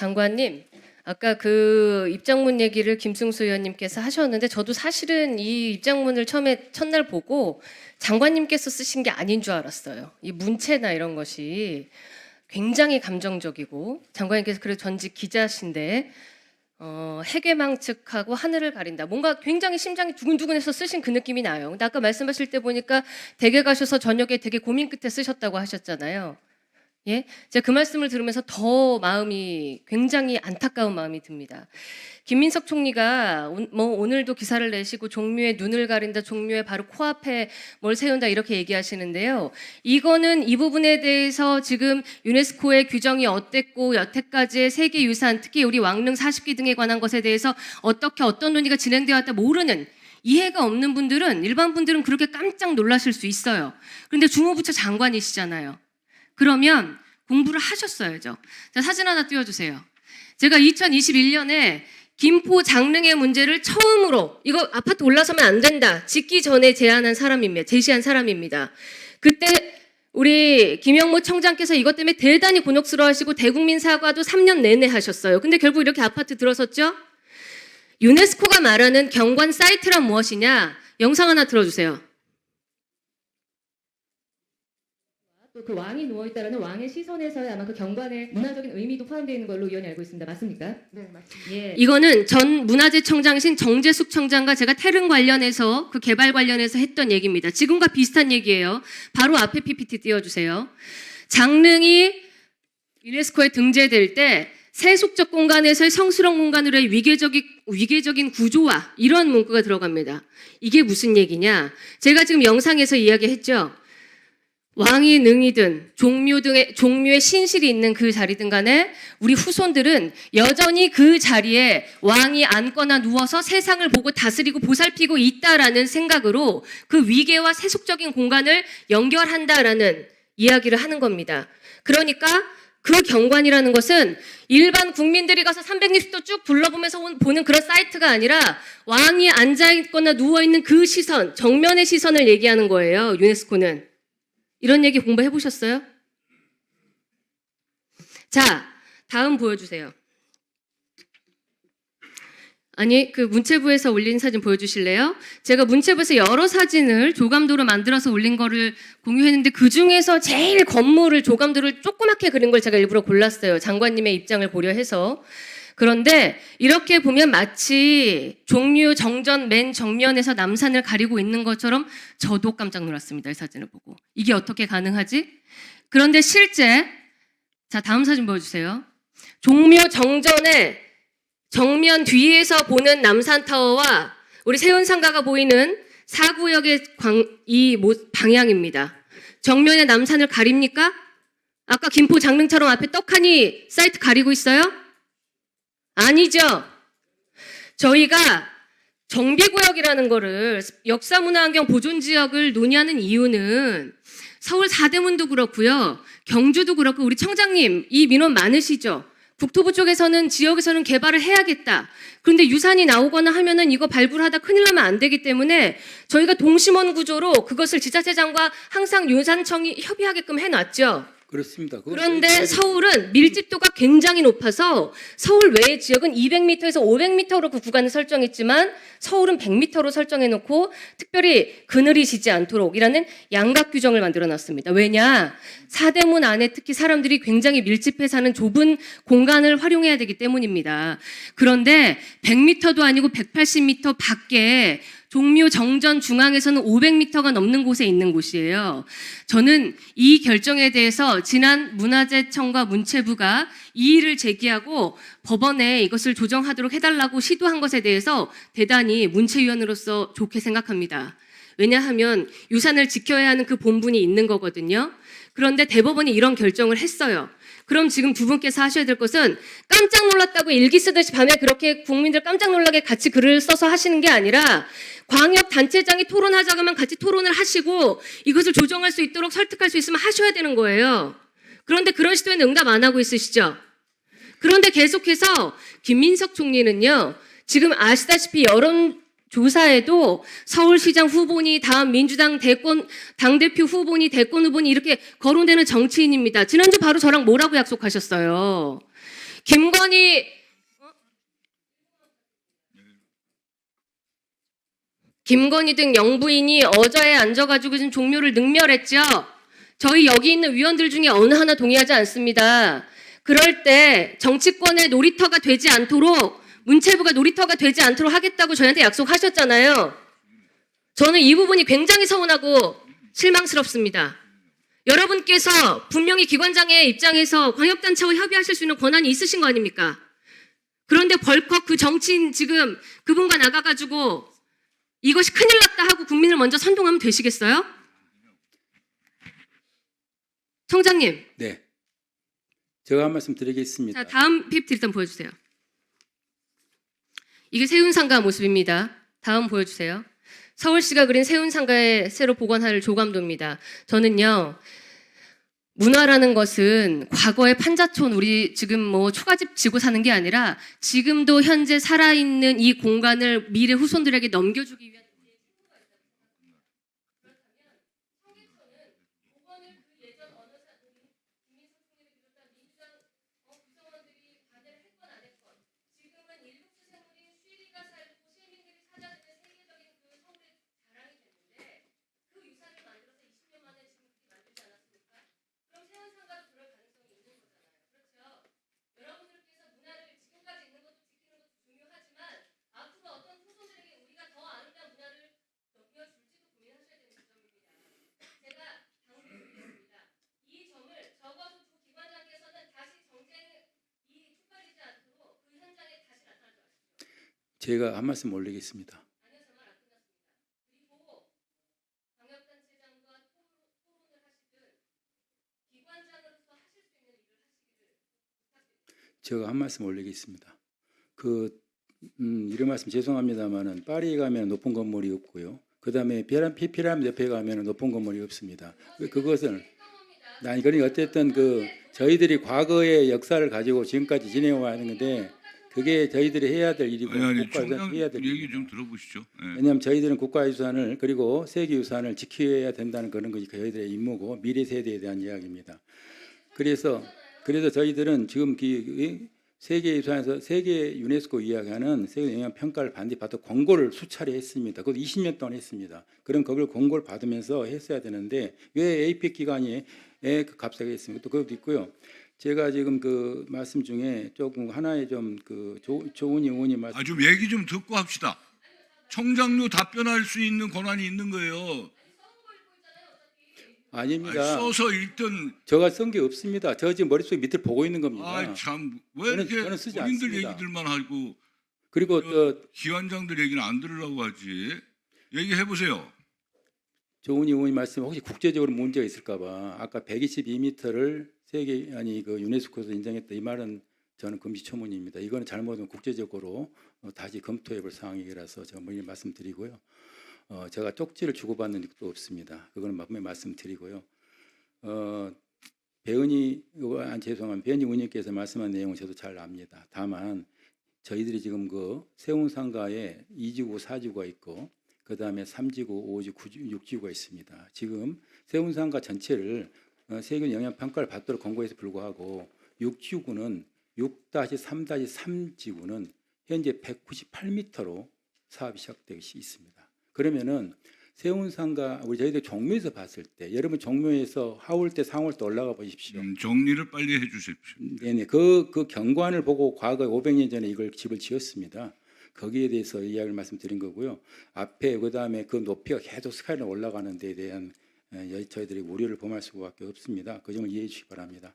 장관님, 아까 그 입장문 얘기를 김승수 의원님께서 하셨는데 저도 사실은 이 입장문을 처음에 첫날 보고 장관님께서 쓰신 게 아닌 줄 알았어요. 이 문체나 이런 것이 굉장히 감정적이고 장관님께서 그래도 전직 기자신데 해괴망측하고 하늘을 가린다. 뭔가 굉장히 심장이 두근두근해서 쓰신 그 느낌이 나요. 근데 아까 말씀하실 때 보니까 댁에 가셔서 저녁에 되게 고민 끝에 쓰셨다고 하셨잖아요. 예? 제가 그 말씀을 들으면서 더 마음이 굉장히 안타까운 마음이 듭니다. 김민석 총리가 오늘도 기사를 내시고 종묘에 눈을 가린다, 종묘에 바로 코앞에 뭘 세운다 이렇게 얘기하시는데요. 이거는 이 부분에 대해서 지금 유네스코의 규정이 어땠고 여태까지의 세계유산, 특히 우리 왕릉 40기 등에 관한 것에 대해서 어떻게 어떤 논의가 진행되어 왔다 모르는 이해가 없는 분들은 일반 분들은 그렇게 깜짝 놀라실 수 있어요. 그런데 주무부처 장관이시잖아요. 그러면 공부를 하셨어야죠. 자, 사진 하나 띄워주세요. 제가 2021년에 김포 장릉의 문제를 처음으로 이거 아파트 올라서면 안 된다 짓기 전에 제시한 사람입니다. 그때 우리 김영모 청장께서 이것 때문에 대단히 곤혹스러워하시고 대국민 사과도 3년 내내 하셨어요. 근데 결국 이렇게 아파트 들어섰죠? 유네스코가 말하는 경관 사이트란 무엇이냐? 영상 하나 들어주세요. 또 그 왕이 누워있다라는 왕의 시선에서의 아마 그 경관의 문화적인 의미도 포함되어 있는 걸로 의원이 알고 있습니다. 맞습니까? 네, 맞습니다. 예. 이거는 전 문화재청장이신 정재숙 청장과 제가 태릉 관련해서 그 개발 관련해서 했던 얘기입니다. 지금과 비슷한 얘기예요. 바로 앞에 PPT 띄워주세요. 장릉이 유네스코에 등재될 때 세속적 공간에서의 성스러운 공간으로의 위계적인 구조화 이런 문구가 들어갑니다. 이게 무슨 얘기냐? 제가 지금 영상에서 이야기했죠. 왕이 능이든 종묘의 신실이 있는 그 자리든 간에 우리 후손들은 여전히 그 자리에 왕이 앉거나 누워서 세상을 보고 다스리고 보살피고 있다라는 생각으로 그 위계와 세속적인 공간을 연결한다라는 이야기를 하는 겁니다. 그러니까 그 경관이라는 것은 일반 국민들이 가서 360도 쭉 둘러보면서 보는 그런 사이트가 아니라 왕이 앉아있거나 누워있는 그 시선, 정면의 시선을 얘기하는 거예요. 유네스코는. 이런 얘기 공부해 보셨어요? 자, 다음 보여주세요. 아니, 그 문체부에서 올린 사진 보여주실래요? 제가 문체부에서 여러 사진을 조감도로 만들어서 올린 거를 공유했는데 그 중에서 제일 건물을 조감도를 조그맣게 그린 걸 제가 일부러 골랐어요. 장관님의 입장을 고려해서. 그런데 이렇게 보면 마치 종묘 정전 맨 정면에서 남산을 가리고 있는 것처럼 저도 깜짝 놀랐습니다. 이 사진을 보고. 이게 어떻게 가능하지? 그런데 실제 자 다음 사진 보여주세요. 종묘 정전의 정면 뒤에서 보는 남산타워와 우리 세운상가가 보이는 사구역의 이 방향입니다. 정면에 남산을 가립니까? 아까 김포 장릉처럼 앞에 떡하니 사이트 가리고 있어요? 아니죠. 저희가 정비구역이라는 거를 역사문화환경 보존지역을 논의하는 이유는 서울 사대문도 그렇고요. 경주도 그렇고 우리 청장님 이 민원 많으시죠. 국토부 쪽에서는 지역에서는 개발을 해야겠다. 그런데 유산이 나오거나 하면은 이거 발굴하다 큰일 나면 안 되기 때문에 저희가 동심원 구조로 그것을 지자체장과 항상 유산청이 협의하게끔 해놨죠. 그렇습니다. 그런데 서울은 밀집도가 굉장히 높아서 서울 외의 지역은 200m에서 500m로 그 구간을 설정했지만 서울은 100m로 설정해놓고 특별히 그늘이 지지 않도록이라는 양각 규정을 만들어놨습니다. 왜냐? 사대문 안에 특히 사람들이 굉장히 밀집해 사는 좁은 공간을 활용해야 되기 때문입니다. 그런데 100m도 아니고 180m 밖에 종묘 정전 중앙에서는 500m가 넘는 곳에 있는 곳이에요. 저는 이 결정에 대해서 지난 문화재청과 문체부가 이의를 제기하고 법원에 이것을 조정하도록 해달라고 시도한 것에 대해서 대단히 문체위원으로서 좋게 생각합니다. 왜냐하면 유산을 지켜야 하는 그 본분이 있는 거거든요. 그런데 대법원이 이런 결정을 했어요. 그럼 지금 두 분께서 하셔야 될 것은 깜짝 놀랐다고 일기 쓰듯이 밤에 그렇게 국민들 깜짝 놀라게 같이 글을 써서 하시는 게 아니라 광역단체장이 토론하자고 하면 같이 토론을 하시고 이것을 조정할 수 있도록 설득할 수 있으면 하셔야 되는 거예요. 그런데 그런 시도에는 응답 안 하고 있으시죠? 그런데 계속해서 김민석 총리는요. 지금 아시다시피 여론조사에도 서울시장 후보니 다음 민주당 당대표 후보니 대권 후보니 이렇게 거론되는 정치인입니다. 지난주 바로 저랑 뭐라고 약속하셨어요? 김건희 등 영부인이 어저에 앉아가지고 지금 종묘를 능멸했죠. 저희 여기 있는 위원들 중에 어느 하나 동의하지 않습니다. 그럴 때 정치권의 놀이터가 되지 않도록, 문체부가 놀이터가 되지 않도록 하겠다고 저희한테 약속하셨잖아요. 저는 이 부분이 굉장히 서운하고 실망스럽습니다. 여러분께서 분명히 기관장의 입장에서 광역단체와 협의하실 수 있는 권한이 있으신 거 아닙니까? 그런데 벌컥 그 정치인 지금 그분과 나가가지고 이것이 큰일 났다 하고 국민을 먼저 선동하면 되시겠어요? 청장님. 네. 제가 한 말씀 드리겠습니다. 자, 다음 PPT 일단 보여주세요. 이게 세운상가 모습입니다. 다음 보여주세요. 서울시가 그린 세운상가의 새로 복원할 조감도입니다. 저는요, 문화라는 것은 과거의 판자촌 우리 지금 뭐 초가집 지고 사는 게 아니라 지금도 현재 살아있는 이 공간을 미래 후손들에게 넘겨주기 위한 제가 한 말씀 올리겠습니다. 제가 한 말씀 올리겠습니다. 이런 말씀 죄송합니다만은 파리에 가면 높은 건물이 없고요. 그다음에 피라미드 옆에 가면 높은 건물이 없습니다. 그것은 아니 그러니까 어쨌든 저희들이 과거의 역사를 가지고 지금까지 지내어 왔는 건데 그게 저희들이 해야 될 일이고 국가유산 해야 될 얘기 좀 들어보시죠. 네. 왜냐하면 저희들은 국가유산을 그리고 세계유산을 지켜야 된다는 그런 것이 저희들의 임무고 미래 세대에 대한 이야기입니다. 그래서 저희들은 지금 세계유산에서 세계 유네스코 이야기하는 세계 영향 평가를 반드시 받아 공고를 수차례 했습니다. 그것도 20년 동안 했습니다. 그럼 그걸 공고를 받으면서 했어야 되는데 왜 APEC 기간에 갑자기 했습니까? 또 그것도 있고요. 제가 지금 그 말씀 중에 조금 하나의 좀 조은희 의원님 말씀 좀 얘기 좀 듣고 합시다. 청장료 답변할 수 있는 권한이 있는 거예요. 아닙니다. 써서 일단 제가 쓴 게 없습니다. 저 지금 머릿속에 밑을 보고 있는 겁니다. 참 왜 이렇게 저는 쓰지 본인들 않습니다. 얘기들만 하고 그리고 기관장들 얘기는 안 들으려고 하지. 얘기해 보세요. 조은희 의원님 말씀 혹시 국제적으로 문제가 있을까봐 아까 122m를 유네스코에서 인정했다 이 말은 저는 금시초문입니다. 이거는 잘못하면 국제적으로 다시 검토해볼 사항이라서 제가 먼저 말씀드리고요. 제가 쪽지를 주고받는 적도 없습니다. 그거는 분명히 말씀드리고요. 배은희 의원님께서 말씀한 내용은 저도 잘 압니다. 다만 저희들이 지금 세운상가에 2지구, 4지구가 있고 그 다음에 3지구, 5지구, 6지구가 있습니다. 지금 세운상가 전체를 세계 영향 평가를 받도록 권고해서 불구하고 6지구는 6-3-3지구는 현재 198m로 사업이 시작되고 있습니다. 그러면은 세운상가 저희들 종묘에서 봤을 때 여러분 종묘에서 하울 때 상월 때 올라가 보십시오. 정리를 빨리 해주십시오. 네네 그 경관을 보고 과거 500년 전에 이걸 집을 지었습니다. 거기에 대해서 이야기를 말씀드린 거고요. 앞에 그다음에 그 높이가 계속 스카이로 올라가는 데에 대한 저희들이 우려를 범할 수밖에 없습니다. 그 점을 이해해 주시기 바랍니다.